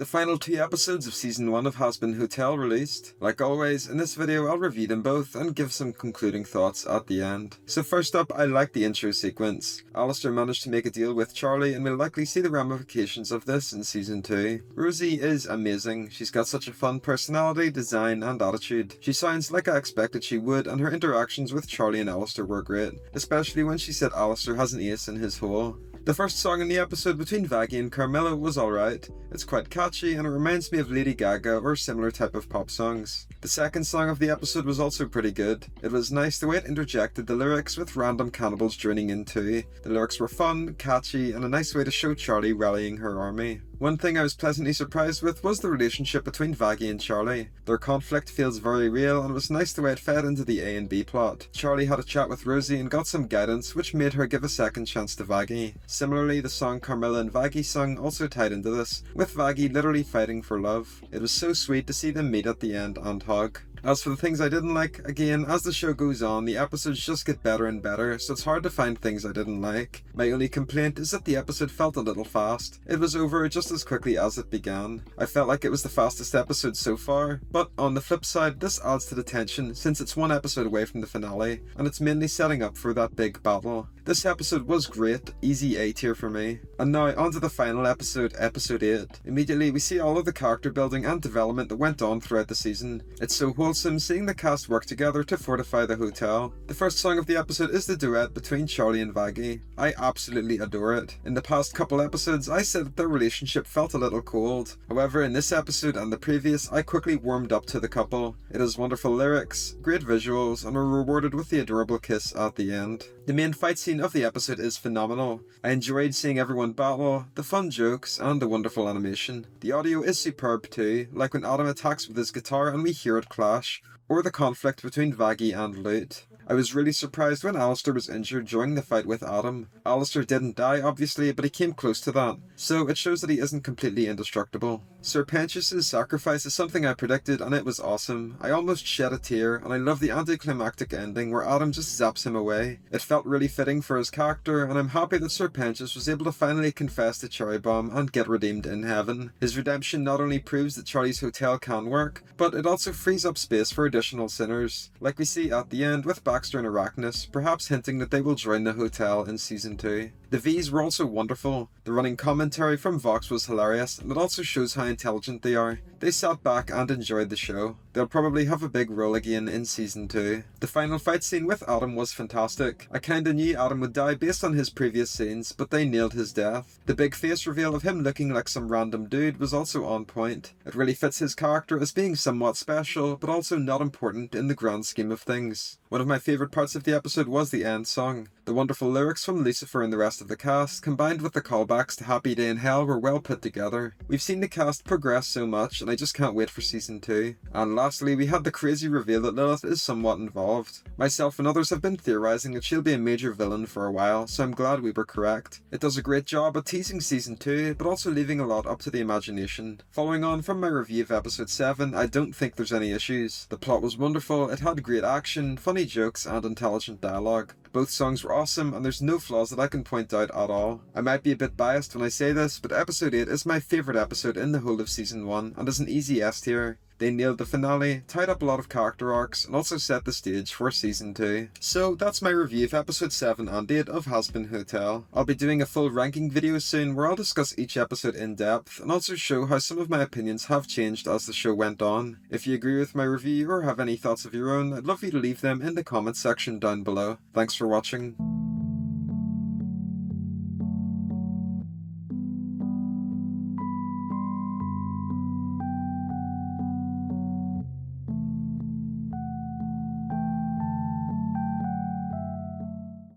The final 2 episodes of Season 1 of Hazbin Hotel released. Like always, in this video I'll review them both and give some concluding thoughts at the end. So first up, I like the intro sequence. Alistair managed to make a deal with Charlie and we'll likely see the ramifications of this in Season 2. Rosie is amazing. She's got such a fun personality, design and attitude. She sounds like I expected she would, and her interactions with Charlie and Alistair were great, especially when she said Alistair has an ace in his hole. The first song in the episode between Vaggie and Carmilla was alright. It's quite catchy and it reminds me of Lady Gaga or similar type of pop songs. The second song of the episode was also pretty good. It was nice the way it interjected the lyrics with random cannibals joining in too. The lyrics were fun, catchy and a nice way to show Charlie rallying her army. One thing I was pleasantly surprised with was the relationship between Vaggie and Charlie. Their conflict feels very real and it was nice the way it fed into the A and B plot. Charlie had a chat with Rosie and got some guidance which made her give a second chance to Vaggie. Similarly, the song Carmilla and Vaggie sung also tied into this, with Vaggie literally fighting for love. It was so sweet to see them meet at the end and hug. As for the things I didn't like, again, as the show goes on, the episodes just get better and better, so it's hard to find things I didn't like. My only complaint is that the episode felt a little fast. It was over just as quickly as it began. I felt like it was the fastest episode so far, but on the flip side, this adds to the tension since it's one episode away from the finale, and it's mainly setting up for that big battle. This episode was great, easy A tier for me. And now onto the final episode, episode 8. Immediately we see all of the character building and development that went on throughout the season. It's so wholesome seeing the cast work together to fortify the hotel. The first song of the episode is the duet between Charlie and Vaggie. I absolutely adore it. In the past couple episodes I said that their relationship felt a little cold. However, in this episode and the previous I quickly warmed up to the couple. It has wonderful lyrics, great visuals and we're rewarded with the adorable kiss at the end. The main fight scene of the episode is phenomenal. I enjoyed seeing everyone battle, the fun jokes and the wonderful animation. The audio is superb too, like when Adam attacks with his guitar and we hear it clash, or the conflict between Vaggie and Lute. I was really surprised when Alistair was injured during the fight with Adam. Alistair didn't die obviously, but he came close to that, so it shows that he isn't completely indestructible. Sir Pentious' sacrifice is something I predicted and it was awesome. I almost shed a tear and I love the anticlimactic ending where Adam just zaps him away. It felt really fitting for his character and I'm happy that Sir Pentious was able to finally confess to Cherry Bomb and get redeemed in heaven. His redemption not only proves that Charlie's hotel can work, but it also frees up space for additional sinners, like we see at the end with Baxter and Arachnus, perhaps hinting that they will join the hotel in Season 2. The V's were also wonderful. The running commentary from Vox was hilarious and it also shows how intelligent they are. They sat back and enjoyed the show. They'll probably have a big role again in Season 2. The final fight scene with Adam was fantastic. I kinda knew Adam would die based on his previous scenes, but they nailed his death. The big face reveal of him looking like some random dude was also on point. It really fits his character as being somewhat special, but also not important in the grand scheme of things. One of my favourite parts of the episode was the end song. The wonderful lyrics from Lucifer and the rest of the cast, combined with the callbacks to Happy Day in Hell, were well put together. We've seen the cast progress so much and I just can't wait for Season 2. And lastly, we had the crazy reveal that Lilith is somewhat involved. Myself and others have been theorising that she'll be a major villain for a while, so I'm glad we were correct. It does a great job at teasing Season 2, but also leaving a lot up to the imagination. Following on from my review of Episode 7, I don't think there's any issues. The plot was wonderful, it had great action, funny jokes and intelligent dialogue. Both songs were awesome and there's no flaws that I can point out at all. I might be a bit biased when I say this, but Episode 8 is my favourite episode in the whole of Season 1 and is an easy S tier. They nailed the finale, tied up a lot of character arcs, and also set the stage for Season 2. So that's my review of Episode 7 and 8 of Hazbin Hotel. I'll be doing a full ranking video soon where I'll discuss each episode in depth, and also show how some of my opinions have changed as the show went on. If you agree with my review or have any thoughts of your own, I'd love for you to leave them in the comments section down below. Thanks for watching.